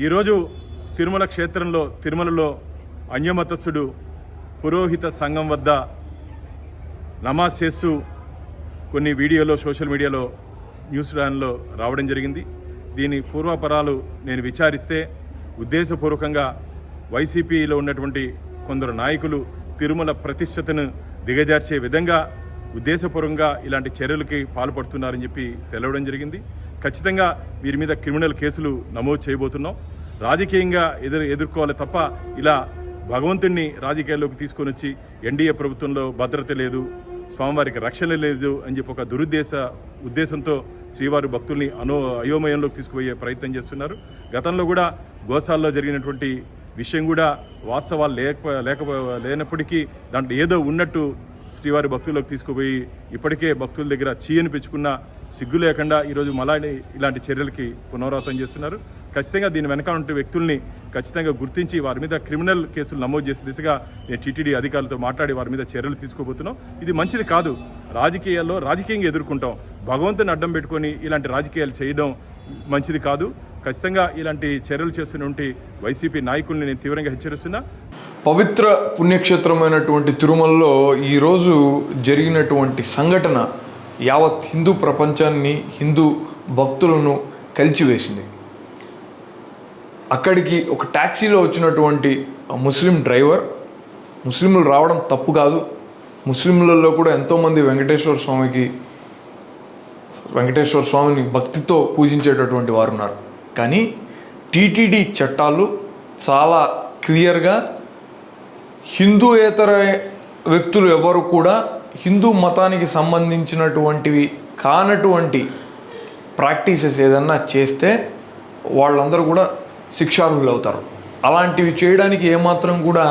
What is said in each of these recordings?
ఈరోజు తిరుమల క్షేత్రంలో తిరుమలలో అన్యమతస్థుడు పురోహిత సంఘం వద్ద నమాజ్ చేస్తూ కొన్ని వీడియోలో సోషల్ మీడియాలో న్యూస్ ఛానల్లో రావడం జరిగింది. దీని పూర్వపరాలు నేను విచారిస్తే ఉద్దేశపూర్వకంగా వైసీపీలో ఉన్నటువంటి కొందరు నాయకులు తిరుమల ప్రతిష్టతను దిగజార్చే విధంగా ఉద్దేశపూర్వకంగా ఇలాంటి చర్యలకి పాల్పడుతున్నారని చెప్పి తెలవడం జరిగింది. ఖచ్చితంగా వీరి మీద క్రిమినల్ కేసులు నమోదు చేయబోతున్నాం. రాజకీయంగా ఎదుర్కోవాలి తప్ప ఇలా భగవంతుణ్ణి రాజకీయాల్లోకి తీసుకొని వచ్చి ఎన్డీఏ ప్రభుత్వంలో భద్రత లేదు, స్వామివారికి రక్షణ లేదు అని చెప్పి ఒక ఉద్దేశంతో శ్రీవారి భక్తుల్ని అయోమయంలోకి తీసుకుపోయే ప్రయత్నం చేస్తున్నారు. గతంలో కూడా గోశాలలో జరిగినటువంటి విషయం కూడా వాస్తవాలు లేనప్పటికీ దాంట్లో ఏదో ఉన్నట్టు శ్రీవారి భక్తుల్లోకి తీసుకుపోయి ఇప్పటికే భక్తుల దగ్గర చీయని పెంచుకున్న సిగ్గు లేకుండా ఈరోజు మళ్ళీ ఇలాంటి చర్యలకి పునరావృతం చేస్తున్నారు. ఖచ్చితంగా దీని వెనక ఉండే వ్యక్తుల్ని ఖచ్చితంగా గుర్తించి వారి మీద క్రిమినల్ కేసులు నమోదు చేసే దిశగా నేను టీటీడీ అధికారులతో మాట్లాడి వారి మీద చర్యలు తీసుకోబోతున్నాం. ఇది మంచిది కాదు. రాజకీయాల్లో రాజకీయంగా ఎదుర్కొంటాం. భగవంతుని అడ్డం పెట్టుకొని ఇలాంటి రాజకీయాలు చేయడం మంచిది కాదు. ఖచ్చితంగా ఇలాంటి చర్యలు చేస్తున్నటువంటి వైసీపీ నాయకుల్ని నేను తీవ్రంగా హెచ్చరిస్తున్నా. పవిత్ర పుణ్యక్షేత్రమైనటువంటి తిరుమలలో ఈరోజు జరిగినటువంటి సంఘటన యావత్ హిందూ ప్రపంచాన్ని, హిందూ భక్తులను కలిచివేసింది. అక్కడికి ఒక ట్యాక్సీలో వచ్చినటువంటి ముస్లిం డ్రైవర్, ముస్లింలు రావడం తప్పు కాదు, ముస్లింలలో కూడా ఎంతోమంది వెంకటేశ్వర స్వామిని భక్తితో పూజించేటటువంటి వారు ఉన్నారు. కానీ టీటీడీ చట్టాలు చాలా క్లియర్గా హిందూయేతర వ్యక్తులు ఎవరు కూడా హిందూ మతానికి సంబంధించినటువంటివి కానటువంటి ప్రాక్టీసెస్ ఏదన్నా చేస్తే వాళ్ళందరూ కూడా శిక్షార్హులు అవుతారు. అలాంటివి చేయడానికి ఏమాత్రం కూడా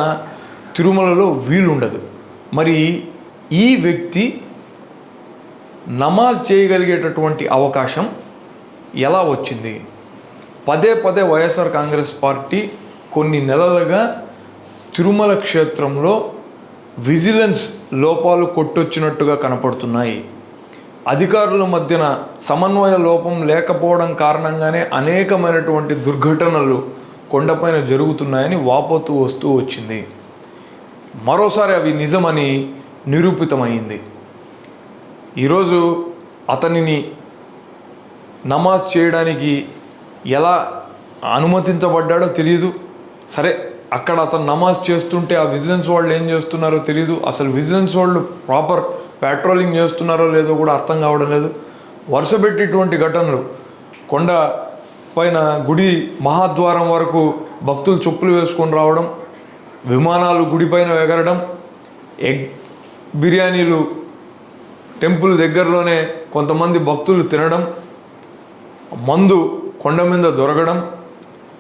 తిరుమలలో వీలుండదు. మరి ఈ వ్యక్తి నమాజ్ చేయగలిగేటటువంటి అవకాశం ఎలా వచ్చింది? పదే వైఎస్ఆర్ కాంగ్రెస్ పార్టీ కొన్ని నెలలుగా తిరుమల క్షేత్రంలో విజిలెన్స్ లోపాలు కొట్టొచ్చినట్టుగా కనపడుతున్నాయి. అధికారుల మధ్యన సమన్వయ లోపం లేకపోవడం కారణంగానే అనేకమైనటువంటి దుర్ఘటనలు కొండపైన జరుగుతున్నాయని వాపోతూ వస్తూ వచ్చింది. మరోసారి అవి నిజమని నిరూపితమైంది. ఈరోజు అతనిని నమాజ్ చేయడానికి ఎలా అనుమతించబడ్డాడో తెలియదు. సరే, అక్కడ అతను నమాజ్ చేస్తుంటే ఆ విజిలెన్స్ వాళ్ళు ఏం చేస్తున్నారో తెలియదు. అసలు విజిలెన్స్ వాళ్ళు ప్రాపర్ పెట్రోలింగ్ చేస్తున్నారో లేదో కూడా అర్థం కావడం లేదు. వరుసపెట్టేటువంటి ఘటనలు, కొండ పైన గుడి మహాద్వారం వరకు భక్తులు చెప్పులు వేసుకొని రావడం, విమానాలు గుడిపైన ఎగరడం, ఎగ్ బిర్యానీలు టెంపుల్ దగ్గరలోనే కొంతమంది భక్తులు తినడం, మందు కొండ మీద దొరకడం,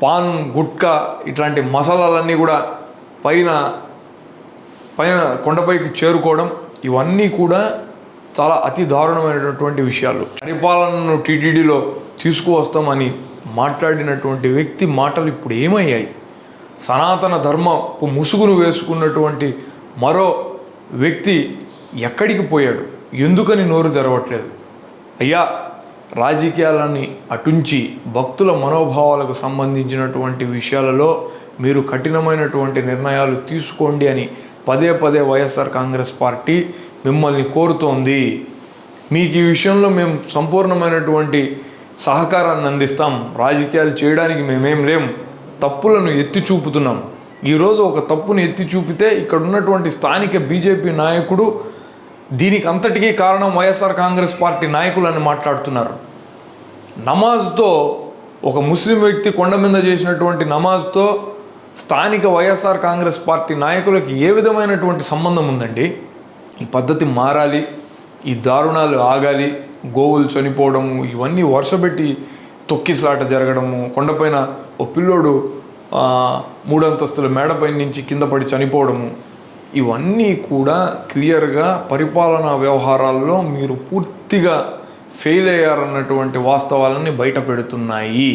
పాన్, గుట్కా ఇట్లాంటి మసాలాలన్నీ కూడా పైన కొండపైకి చేరుకోవడం, ఇవన్నీ కూడా చాలా అతి దారుణమైనటువంటి విషయాలు. పరిపాలనను టీటీడీలో తీసుకువస్తామని మాట్లాడినటువంటి వ్యక్తి మాటలు ఇప్పుడు ఏమయ్యాయి? సనాతన ధర్మపు ముసుగును వేసుకున్నటువంటి మరో వ్యక్తి ఎక్కడికి పోయాడు? ఎందుకని నోరు తెరవట్లేదు? అయ్యా, రాజకీయాలని అటుంచి భక్తుల మనోభావాలకు సంబంధించినటువంటి విషయాలలో మీరు కఠినమైనటువంటి నిర్ణయాలు తీసుకోండి అని పదే వైఎస్ఆర్ కాంగ్రెస్ పార్టీ మిమ్మల్ని కోరుతోంది. మీకు ఈ విషయంలో మేము సంపూర్ణమైనటువంటి సహకారాన్ని అందిస్తాం. రాజకీయాలు చేయడానికి మేమేం లేం, తప్పులను ఎత్తి చూపుతున్నాం. ఈరోజు ఒక తప్పును ఎత్తి చూపితే ఇక్కడ ఉన్నటువంటి స్థానిక బీజేపీ నాయకుడు దీనికి అంతటికీ కారణం వైఎస్ఆర్ కాంగ్రెస్ పార్టీ నాయకులని మాట్లాడుతున్నారు. నమాజ్తో, ఒక ముస్లిం వ్యక్తి కొండ మీద చేసినటువంటి నమాజ్తో స్థానిక వైఎస్ఆర్ కాంగ్రెస్ పార్టీ నాయకులకి ఏ విధమైనటువంటి సంబంధం ఉందండి? ఈ పద్ధతి మారాలి, ఈ దారుణాలు ఆగాలి. గోవులు చనిపోవడము, ఇవన్నీ వరుసపెట్టి తొక్కిసలాట జరగడము, కొండపైన ఓ పిల్లోడు 3 అంతస్తుల మేడపై నుంచి కింద పడి చనిపోవడము, ఇవన్నీ కూడా క్లియర్గా పరిపాలనా వ్యవహారాల్లో మీరు పూర్తిగా ఫెయిల్ అయ్యారన్నటువంటి వాస్తవాలని బయట పెడుతున్నాయి.